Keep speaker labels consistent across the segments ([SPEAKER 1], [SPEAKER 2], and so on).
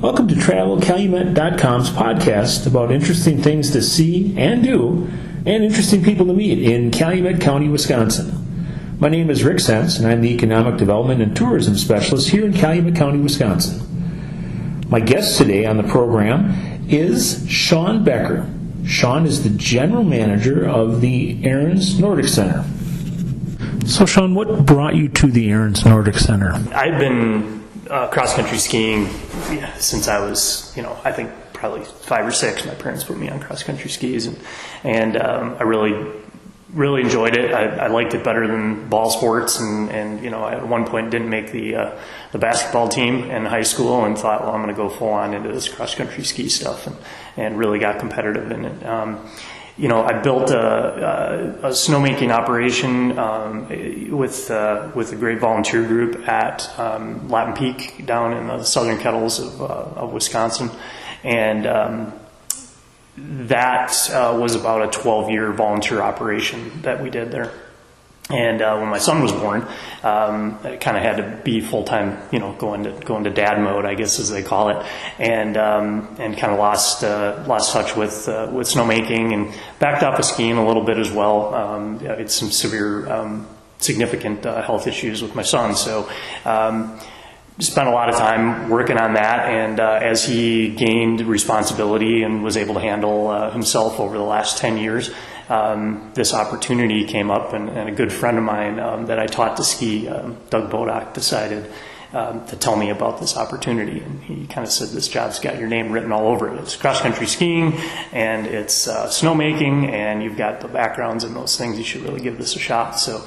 [SPEAKER 1] Welcome to TravelCalumet.com's podcast about interesting things to see and do, and interesting people to meet in Calumet County, Wisconsin. My name is Rick Sentz, and I'm the Economic Development and Tourism Specialist here in Calumet County, Wisconsin. My guest today on the program is Sean Becker. Sean is the General Manager of the Ariens Nordic Center. So, Sean, what brought you to the Ariens Nordic Center?
[SPEAKER 2] I've been cross-country skiing since I was, I think probably 5 or 6. My parents put me on cross-country skis, and I really enjoyed it. I liked it better than ball sports, and I at one point didn't make the basketball team in high school, and thought, well, I'm going to go full on into this cross-country ski stuff, and really got competitive in it. I built a snowmaking operation with a great volunteer group at Latin Peak down in the southern kettles of Wisconsin, and that was about a 12-year volunteer operation that we did there. And when my son was born, I kind of had to be full time, going to dad mode, I guess as they call it, and kind of lost touch with snowmaking, and backed off of skiing a little bit as well. I had some severe, significant health issues with my son, so spent a lot of time working on that. And as he gained responsibility and was able to handle himself over the last 10 years. This opportunity came up, and a good friend of mine that I taught to ski, Doug Bodock, decided to tell me about this opportunity. And he kind of said, this job's got your name written all over it. It's cross-country skiing, and it's snowmaking, and you've got the backgrounds in those things. You should really give this a shot. So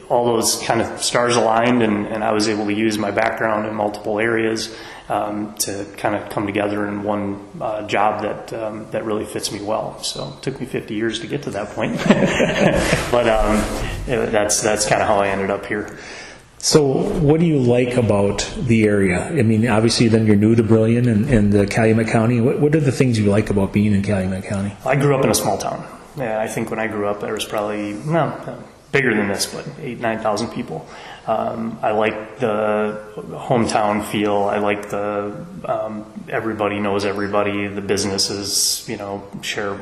[SPEAKER 2] all those kind of stars aligned, and I was able to use my background in multiple areas to kind of come together in one job that really fits me well. So it took me 50 years to get to that point, but that's kind of how I ended up here.
[SPEAKER 1] So what do you like about the area? I mean, obviously then you're new to Brillion and the Calumet County. What are the things you like about being in Calumet County?
[SPEAKER 2] I grew up in a small town. Yeah, I think when I grew up there was probably, bigger than this, but 9,000 people. I like the hometown feel. I like the everybody knows everybody. The businesses, share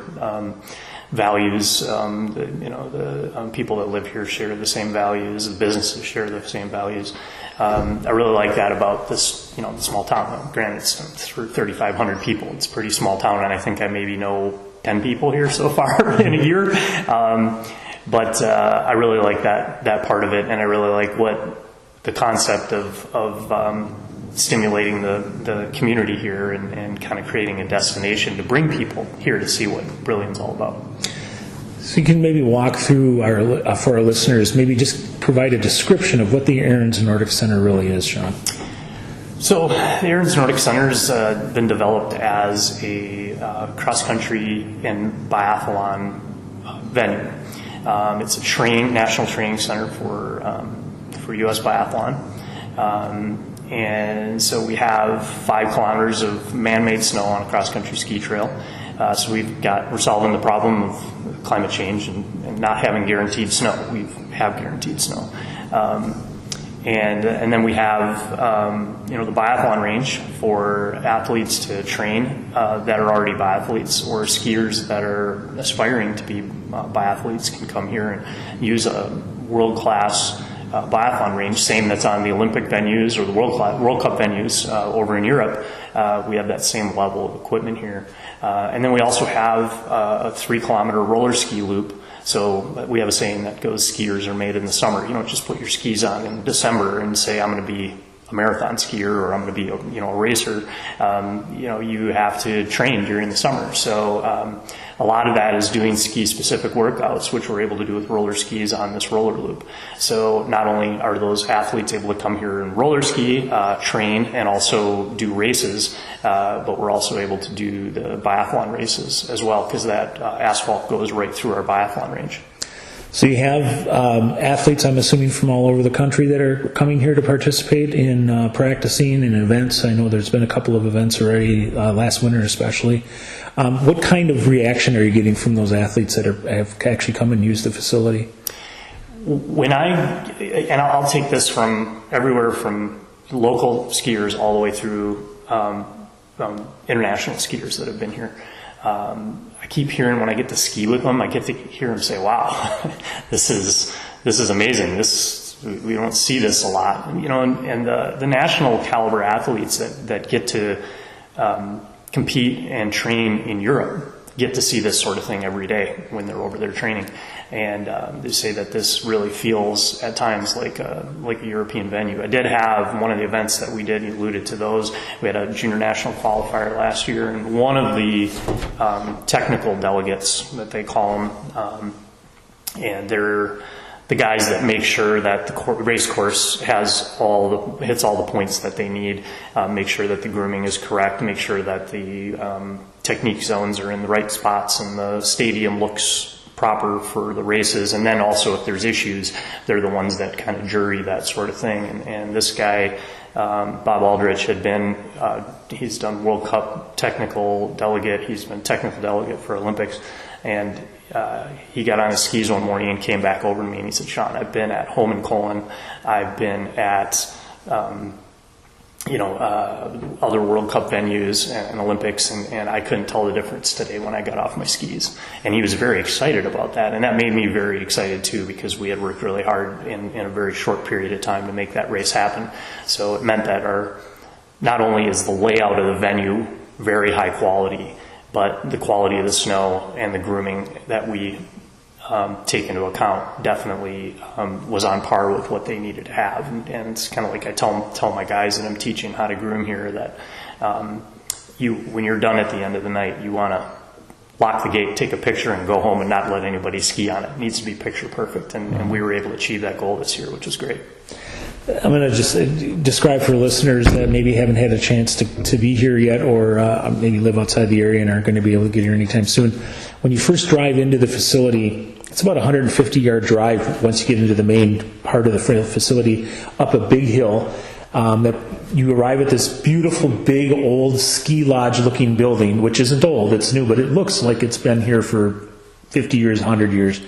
[SPEAKER 2] values. The people that live here share the same values. The businesses share the same values. I really like that about this, the small town. Granted, it's 3,500 people. It's a pretty small town, and I think I maybe know 10 people here so far in a year. But I really like that part of it, and I really like what the concept of stimulating the community here and kind of creating a destination to bring people here to see what Brillion's all about.
[SPEAKER 1] So you can maybe walk through for our listeners, maybe just provide a description of what the Ariens Nordic Center really is, Sean.
[SPEAKER 2] So the Ariens Nordic Center has been developed as a cross-country and biathlon venue. It's a national training center for U.S. biathlon, and so we have 5 kilometers of man-made snow on a cross-country ski trail. So we're solving the problem of climate change and not having guaranteed snow. We have guaranteed snow, and then we have the biathlon range for athletes to train that are already biathletes, or skiers that are aspiring to be biathletes can come here and use a world-class biathlon range, same that's on the Olympic venues or the World Cup venues over in Europe. We have that same level of equipment here. And then we also have a 3-kilometer roller ski loop. So we have a saying that goes, skiers are made in the summer. You don't just put your skis on in December and say, I'm going to be a marathon skier or I'm going to be a racer. You have to train during the summer. So a lot of that is doing ski-specific workouts, which we're able to do with roller skis on this roller loop. So not only are those athletes able to come here and roller ski, train, and also do races, but we're also able to do the biathlon races as well, because that asphalt goes right through our biathlon range.
[SPEAKER 1] So you have athletes, I'm assuming, from all over the country that are coming here to participate in practicing in events. I know there's been a couple of events already, last winter especially. What kind of reaction are you getting from those athletes that have actually come and used the facility?
[SPEAKER 2] And I'll take this from everywhere from local skiers all the way through international skiers that have been here. I keep hearing when I get to ski with them, I get to hear them say, "Wow, this is amazing. We don't see this a lot." And the national caliber athletes that get to compete and train in Europe get to see this sort of thing every day when they're over there training. And they say that this really feels at times like a European venue. I did have one of the events that we did, you alluded to those. We had a junior national qualifier last year, and one of the technical delegates that they call them, and they're the guys that make sure that the race course hits all the points that they need, make sure that the grooming is correct, make sure that the technique zones are in the right spots and the stadium looks proper for the races. And then also if there's issues, they're the ones that kind of jury that sort of thing. And this guy, Bob Aldrich, he's done World Cup technical delegate, he's been technical delegate for Olympics, and he got on his skis one morning and came back over to me and he said, "Sean, I've been at Holmenkollen, I've been at other World Cup venues and Olympics, and I couldn't tell the difference today when I got off my skis." And he was very excited about that, and that made me very excited too, because we had worked really hard in a very short period of time to make that race happen. So it meant that not only is the layout of the venue very high quality, but the quality of the snow and the grooming that we take into account definitely was on par with what they needed to have. And it's kind of like I tell my guys that I'm teaching how to groom here that when you're done at the end of the night, you want to lock the gate, take a picture, and go home and not let anybody ski on it. It needs to be picture perfect, and we were able to achieve that goal this year, which was great.
[SPEAKER 1] I'm going to just describe for listeners that maybe haven't had a chance to be here yet, or maybe live outside the area and aren't going to be able to get here anytime soon. When you first drive into the facility, it's about a 150-yard drive once you get into the main part of the facility, up a big hill. That you arrive at this beautiful, big, old ski lodge-looking building, which isn't old, it's new, but it looks like it's been here for 50 years, 100 years.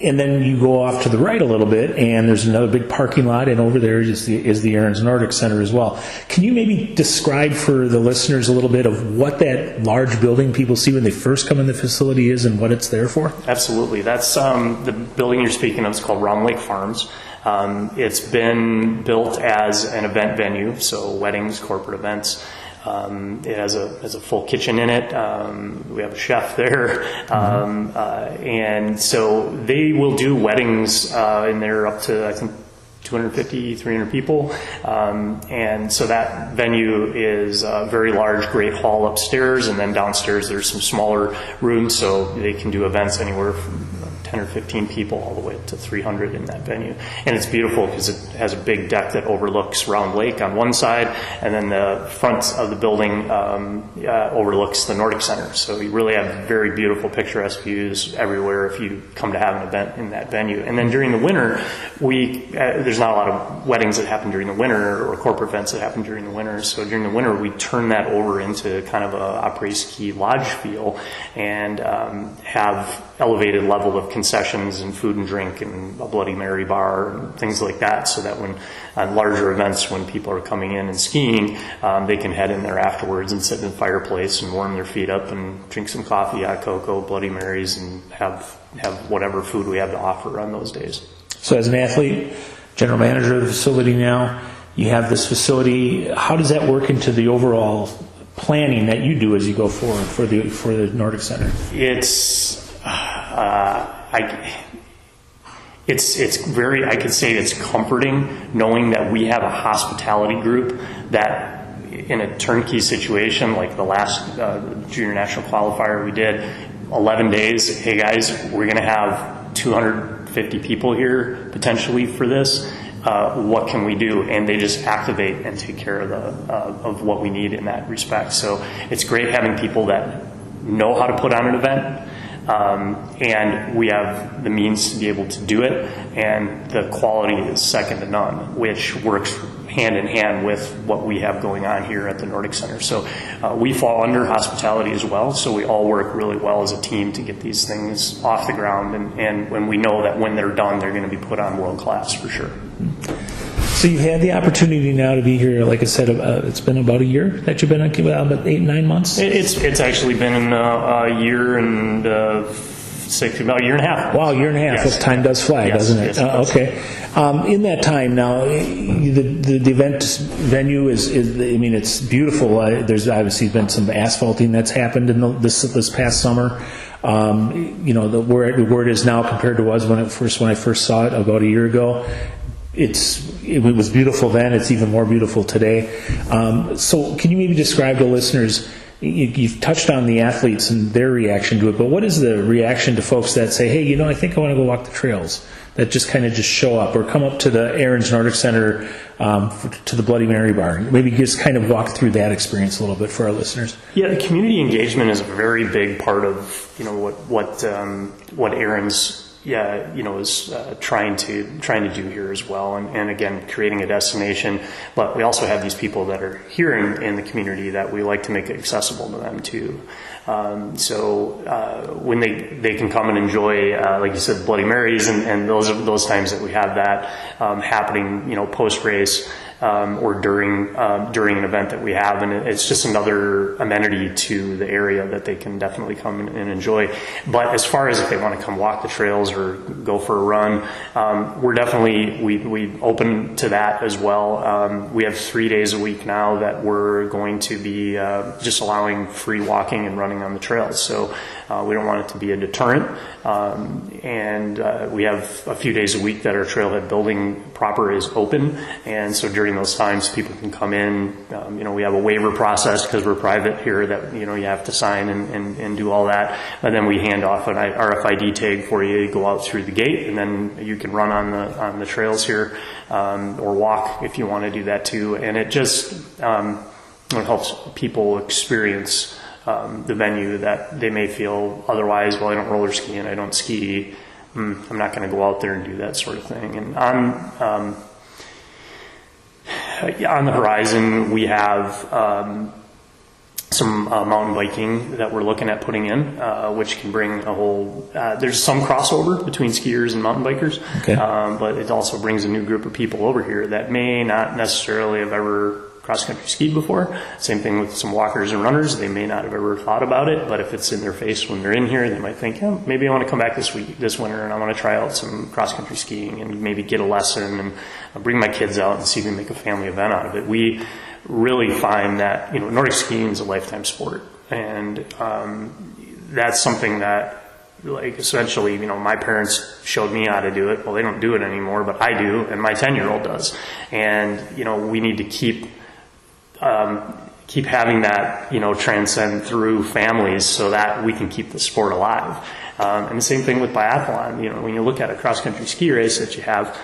[SPEAKER 1] And then you go off to the right a little bit, and there's another big parking lot, and over there is the Ariens Nordic Center as well. Can you maybe describe for the listeners a little bit of what that large building people see when they first come in the facility is and what it's there for? Absolutely.
[SPEAKER 2] That's the building you're speaking of is called Round Lake Farms. It's been built as an event venue, so weddings, corporate events. It has a full kitchen in it. We have a chef there. And so they will do weddings in there up to, I think, 250, 300 people. And so that venue is a very large, great hall upstairs, and then downstairs there's some smaller rooms, so they can do events anywhere from 10 or 15 people all the way up to 300 in that venue. And it's beautiful because it has a big deck that overlooks Round Lake on one side, and then the front of the building overlooks the Nordic Center. So you really have very beautiful picturesque views everywhere if you come to have an event in that venue. And then during the winter, there's not a lot of weddings that happen during the winter or corporate events that happen during the winter. So during the winter, we turn that over into kind of a après-ski lodge feel and have elevated level of concessions and food and drink and a Bloody Mary bar and things like that, so that when on larger events, when people are coming in and skiing, they can head in there afterwards and sit in the fireplace and warm their feet up and drink some coffee, hot cocoa, Bloody Marys, and have whatever food we have to offer on those days. So as an athlete, general manager of the facility now, you have this facility. How does that work into the overall planning that you do as you go forward for the Nordic Center? I could say it's comforting knowing that we have a hospitality group that in a turnkey situation, like the last junior national qualifier we did, 11 days, hey guys, we're going to have 250 people here potentially for this. What can we do? And they just activate and take care of what we need in that respect. So it's great having people that know how to put on an event. And we have the means to be able to do it, and the quality is second to none, which works hand in hand with what we have going on here at the Nordic Center. So we fall under hospitality as well, so we all work really well as a team to get these things off the ground, and when we know that when they're done, they're going to be put on world class for sure.
[SPEAKER 1] So you've had the opportunity now to be here, like I said, it's been about a year that you've been on, about 8-9 months?
[SPEAKER 2] It's actually been a year and about a year and a half.
[SPEAKER 1] Wow, a year and a half.
[SPEAKER 2] Yes.
[SPEAKER 1] Time does fly, doesn't it?
[SPEAKER 2] Yes, it does.
[SPEAKER 1] Okay. In that time now, the event venue is I mean, it's beautiful. There's obviously been some asphalting that's happened in this past summer. Where it is now compared to when I first saw it about a year ago. It was beautiful then. It's even more beautiful today. So can you maybe describe to listeners, you've touched on the athletes and their reaction to it, but what is the reaction to folks that say, hey, I think I want to go walk the trails, that just kind of just show up or come up to the Ariens Nordic Center to the Bloody Mary bar? Maybe just kind of walk through that experience a little bit for our listeners.
[SPEAKER 2] Yeah, the community engagement is a very big part of what Ariens is trying to do here as well, and again, creating a destination. But we also have these people that are here in the community that we like to make it accessible to them too. So when they can come and enjoy, like you said, the Bloody Marys and those times that we have that happening, post race. Or during an event that we have, and it's just another amenity to the area that they can definitely come and enjoy. But as far as if they want to come walk the trails or go for a run, we're definitely we open to that as well. We have 3 days a week now that we're going to be just allowing free walking and running on the trails. So we don't want it to be a deterrent, and we have a few days a week that our trailhead building proper is open, and so during those times people can come in. We have a waiver process because we're private here that you have to sign and do all that, and then we hand off an RFID tag for you. You go out through the gate, and then you can run on the trails here, or walk if you want to do that too. And it just it helps people experience the venue that they may feel otherwise, well, I don't roller ski and I don't ski, I'm not going to go out there and do that sort of thing. And on the horizon, we have some mountain biking that we're looking at putting in, which can bring a whole, there's some crossover between skiers and mountain bikers,
[SPEAKER 1] okay.
[SPEAKER 2] But it also brings a new group of people over here that may not necessarily have ever cross-country skied before. Same thing with some walkers and runners. They may not have ever thought about it, but if it's in their face when they're in here, they might think, maybe I want to come back this winter and I want to try out some cross-country skiing and maybe get a lesson and bring my kids out and see if we can make a family event out of it. We really find that, Nordic skiing is a lifetime sport, and that's something that, like, essentially, my parents showed me how to do it. Well, they don't do it anymore, but I do, and my 10-year-old does. And, we need to keep having that, transcend through families so that we can keep the sport alive. And the same thing with biathlon. When you look at a cross-country ski race that you have,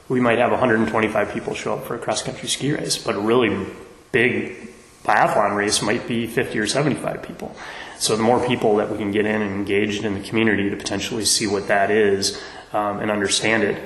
[SPEAKER 2] we might have 125 people show up for a cross-country ski race, but a really big biathlon race might be 50 or 75 people. So the more people that we can get in and engaged in the community to potentially see what that is and understand it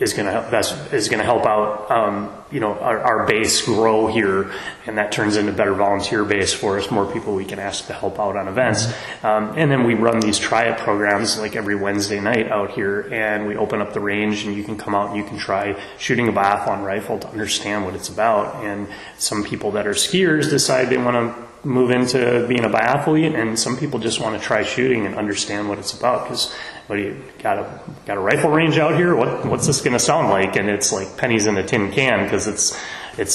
[SPEAKER 2] is going to help out our base grow here, and that turns into better volunteer base for us, more people we can ask to help out on events. And then we run these try-it programs like every Wednesday night out here, and we open up the range and you can come out and you can try shooting a biathlon rifle to understand what it's about. And some people that are skiers decide they want to move into being a biathlete, and some people just want to try shooting and understand what it's about. Because what do you got a rifle range out here? What's this going to sound like? And it's like pennies in a tin can, because it's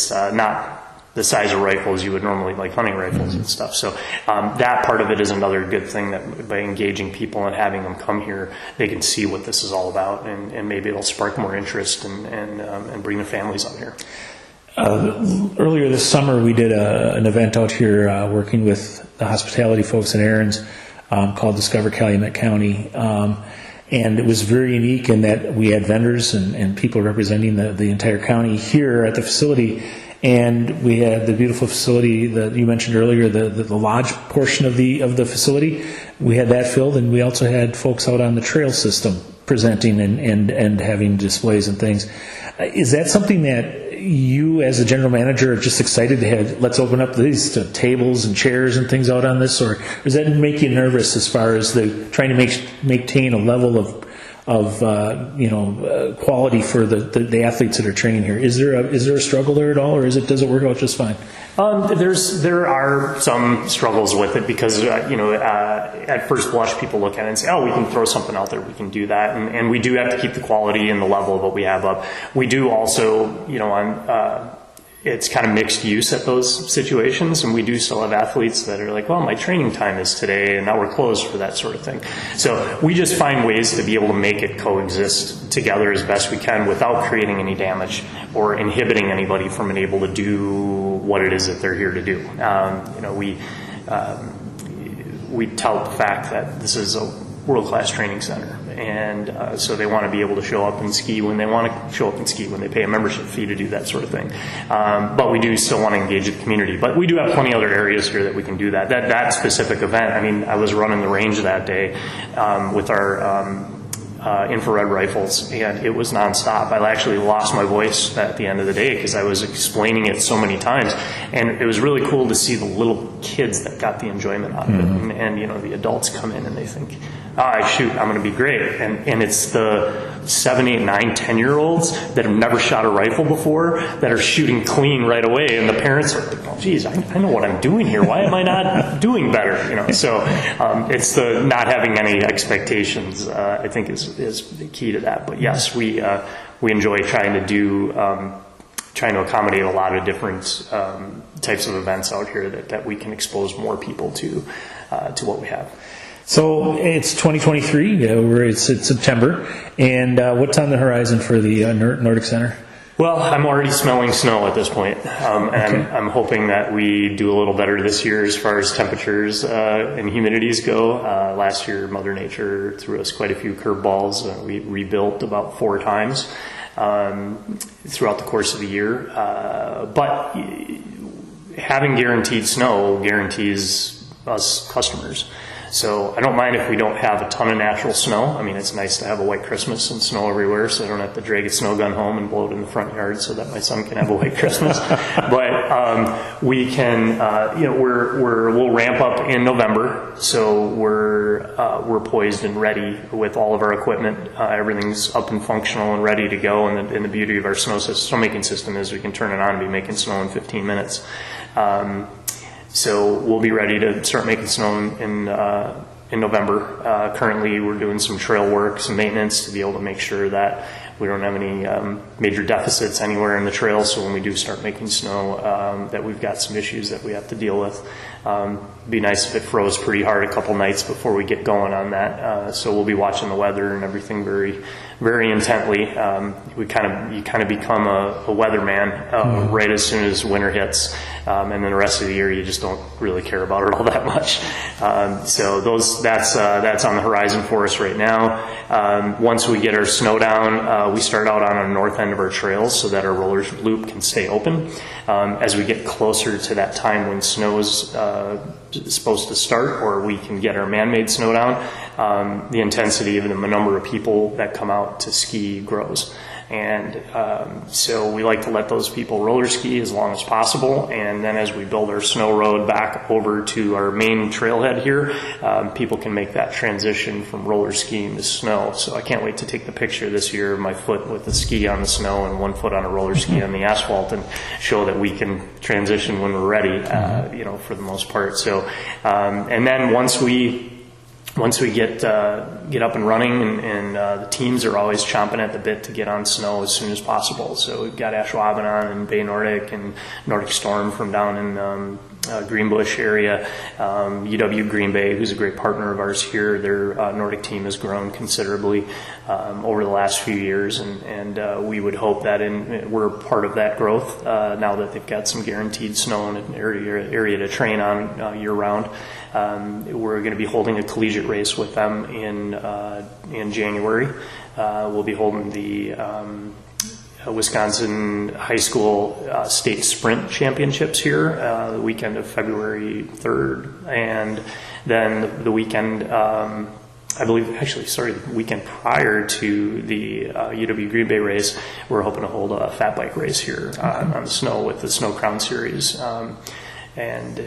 [SPEAKER 2] not the size of rifles you would normally, like hunting rifles and stuff. So that part of it is another good thing, that by engaging people and having them come here, they can see what this is all about, and maybe it'll spark more interest and bring their families out here.
[SPEAKER 1] Earlier this summer, we did an event out here working with the hospitality folks in Ariens called Discover Calumet County. And it was very unique in that we had vendors and people representing the entire county here at the facility. And we had the beautiful facility that you mentioned earlier, the lodge portion of the facility. We had that filled, and we also had folks out on the trail system presenting and having displays and things. Is that something that you as a general manager are just excited to have, let's open up these tables and chairs and things out on this, or does that make you nervous as far as trying to maintain a level quality for the athletes that are training here. Is there a struggle there at all, or does it work out just fine?
[SPEAKER 2] There are some struggles with it because at first blush people look at it and say, oh, we can throw something out there, we can do that, and we do have to keep the quality and the level of what we have up. We do also, it's kind of mixed use at those situations, and we do still have athletes that are like, well, my training time is today and now we're closed for that sort of thing. So we just find ways to be able to make it coexist together as best we can without creating any damage or inhibiting anybody from being able to do what it is that they're here to do. We tout the fact that this is a world-class training center, and so they want to be able to show up and ski when they want to show up and ski, when they pay a membership fee to do that sort of thing. But we do still want to engage the community. But we do have plenty of other areas here that we can do that. That specific event, I mean, I was running the range that day with our infrared rifles, and it was nonstop. I actually lost my voice at the end of the day because I was explaining it so many times, and it was really cool to see the little kids that got the enjoyment out of it, and the adults come in and they think, shoot, I'm going to be great, and it's the 7, 8, 9, 10-year-olds that have never shot a rifle before that are shooting clean right away, and the parents are like, oh, geez, I know what I'm doing here. Why am I not doing better? So it's the not having any expectations, I think, is the key to that. But yes, we enjoy trying to accommodate a lot of different types of events out here that we can expose more people to what we have.
[SPEAKER 1] So it's 2023, it's September, and what's on the horizon for the Nordic Center?
[SPEAKER 2] Well, I'm already smelling snow at this point, and I'm hoping that we do a little better this year as far as temperatures and humidities go. Last year, Mother Nature threw us quite a few curveballs. We rebuilt about 4 times throughout the course of the year. But having guaranteed snow guarantees us customers. So I don't mind if we don't have a ton of natural snow. I mean, it's nice to have a white Christmas and snow everywhere, so I don't have to drag a snow gun home and blow it in the front yard so that my son can have a white Christmas. But we can, we'll ramp up in November, so we're poised and ready with all of our equipment. Everything's up and functional and ready to go. And the beauty of our snowmaking system is we can turn it on and be making snow in 15 minutes. So we'll be ready to start making snow in November. Currently, we're doing some trail work, some maintenance to be able to make sure that we don't have any major deficits anywhere in the trail. So when we do start making snow, that we've got some issues that we have to deal with. It'd be nice if it froze pretty hard a couple nights before we get going on that. So we'll be watching the weather and everything very, very intently. You kind of become a weatherman right as soon as winter hits, and then the rest of the year you just don't really care about it all that much. So that's on the horizon for us right now. Once we get our snow down, we start out on the north end of our trails so that our roller loop can stay open. As we get closer to that time when snow is supposed to start, or we can get our man-made snow down, the intensity of the number of people that come out to ski grows. And so we like to let those people roller ski as long as possible, and then as we build our snow road back over to our main trailhead here, people can make that transition from roller skiing to snow. So I can't wait to take the picture this year of my foot with the ski on the snow and one foot on a roller ski on the asphalt, and show that we can transition when we're ready, for the most part. So and then once we get up and running, and the teams are always chomping at the bit to get on snow as soon as possible. So we've got Ashwaubenon and Bay Nordic and Nordic Storm from down in Greenbush area, UW Green Bay, who's a great partner of ours here. Their Nordic team has grown considerably over the last few years, and we would hope that we're part of that growth now that they've got some guaranteed snow in an area to train on year round. We're going to be holding a collegiate race with them in January. We'll be holding the Wisconsin High School State Sprint Championships here the weekend of February 3rd, and then the weekend, the weekend prior to the UW Green Bay race, we're hoping to hold a fat bike race here on the snow with the Snow Crown Series. and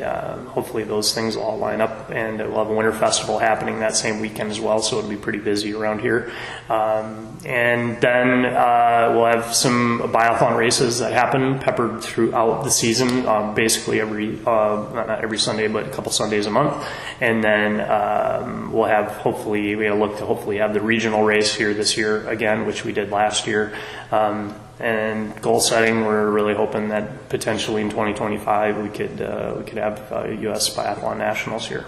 [SPEAKER 2] hopefully those things will all line up, and we'll have a winter festival happening that same weekend as well, so it'll be pretty busy around here. And then we'll have some biathlon races that happen peppered throughout the season, basically not every Sunday, but a couple Sundays a month. And then we'll have, hopefully, we look to hopefully have the regional race here this year again, which we did last year. And goal setting, we're really hoping that potentially in 2025 we could have U.S. Biathlon Nationals here.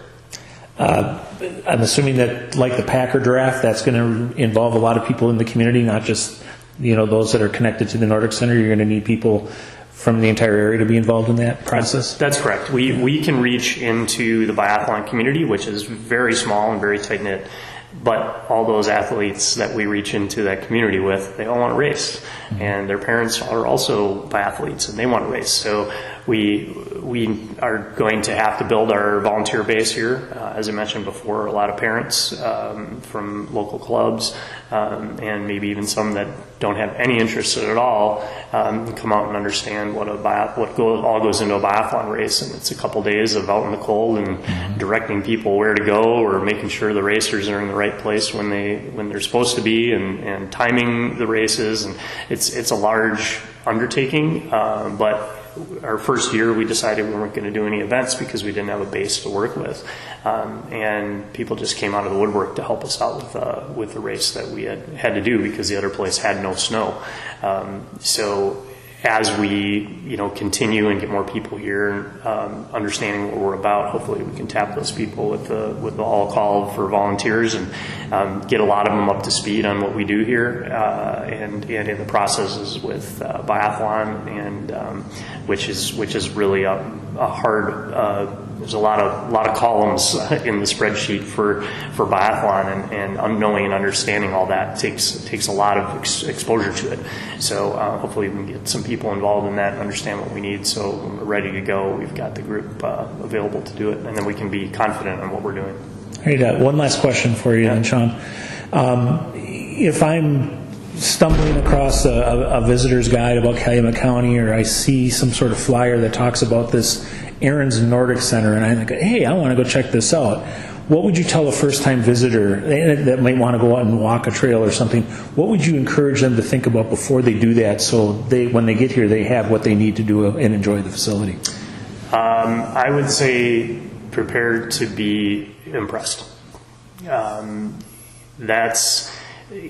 [SPEAKER 1] I'm assuming that, like the Packer draft, that's going to involve a lot of people in the community, not just those that are connected to the Nordic Center. You're going to need people from the entire area to be involved in that process?
[SPEAKER 2] That's correct. We can reach into the biathlon community, which is very small and very tight-knit. But all those athletes that we reach into that community with, they all want to race. Mm-hmm. And their parents are also biathletes and they want to race. So we are going to have to build our volunteer base here. As I mentioned before, a lot of parents from local clubs and maybe even some that don't have any interest at all come out and understand what all goes into a biathlon race. And it's a couple days of out in the cold and mm-hmm. directing people where to go, or making sure the racers are in the right place when they're supposed to be, and timing the races. And it's a large undertaking, but our first year we decided we weren't going to do any events because we didn't have a base to work with, and people just came out of the woodwork to help us out with the race that we had to do because the other place had no snow. So as we continue and get more people here, understanding what we're about, hopefully we can tap those people with the all call for volunteers and get a lot of them up to speed on what we do here, and in the processes with biathlon, and which is really a hard. There's a lot of columns in the spreadsheet for biathlon, and knowing and understanding all that takes a lot of exposure to it. So hopefully we can get some people involved in that and understand what we need. So when we're ready to go, we've got the group available to do it, and then we can be confident in what we're doing.
[SPEAKER 1] All right, one last question for you, then, Sean. If I'm stumbling across a visitor's guide about Calumet County, or I see some sort of flyer that talks about this Ariens Nordic Center, and I think, hey, I want to go check this out, what would you tell a first-time visitor that might want to go out and walk a trail or something? What would you encourage them to think about before they do that, so when they get here, they have what they need to do and enjoy the facility?
[SPEAKER 2] I would say prepare to be impressed. That's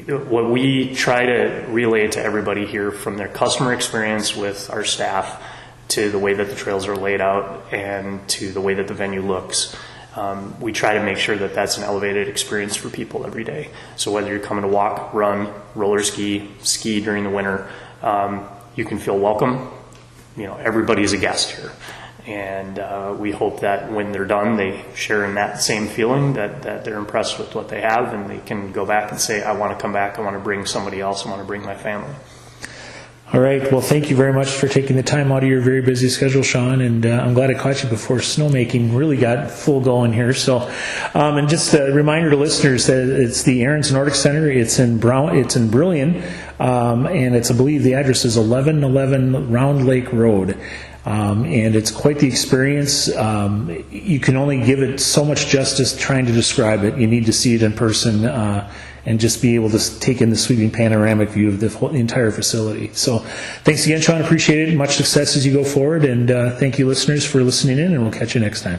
[SPEAKER 2] what we try to relay to everybody here, from their customer experience with our staff to the way that the trails are laid out and to the way that the venue looks. We try to make sure that that's an elevated experience for people every day. So whether you're coming to walk, run, roller ski during the winter, you can feel welcome. Everybody's a guest here. And we hope that when they're done, they share in that same feeling, that they're impressed with what they have, and they can go back and say, I want to come back, I want to bring somebody else, I want to bring my family.
[SPEAKER 1] All right. Well, thank you very much for taking the time out of your very busy schedule, Sean. And I'm glad I caught you before snowmaking really got full going here. So, and just a reminder to listeners that it's the Ariens Nordic Center. It's in Brillion, and I believe the address is 1111 Round Lake Road. And it's quite the experience. You can only give it so much justice trying to describe it. You need to see it in person and just be able to take in the sweeping panoramic view of the entire facility. So thanks again, Sean. Appreciate it. Much success as you go forward. And thank you, listeners, for listening in, and we'll catch you next time.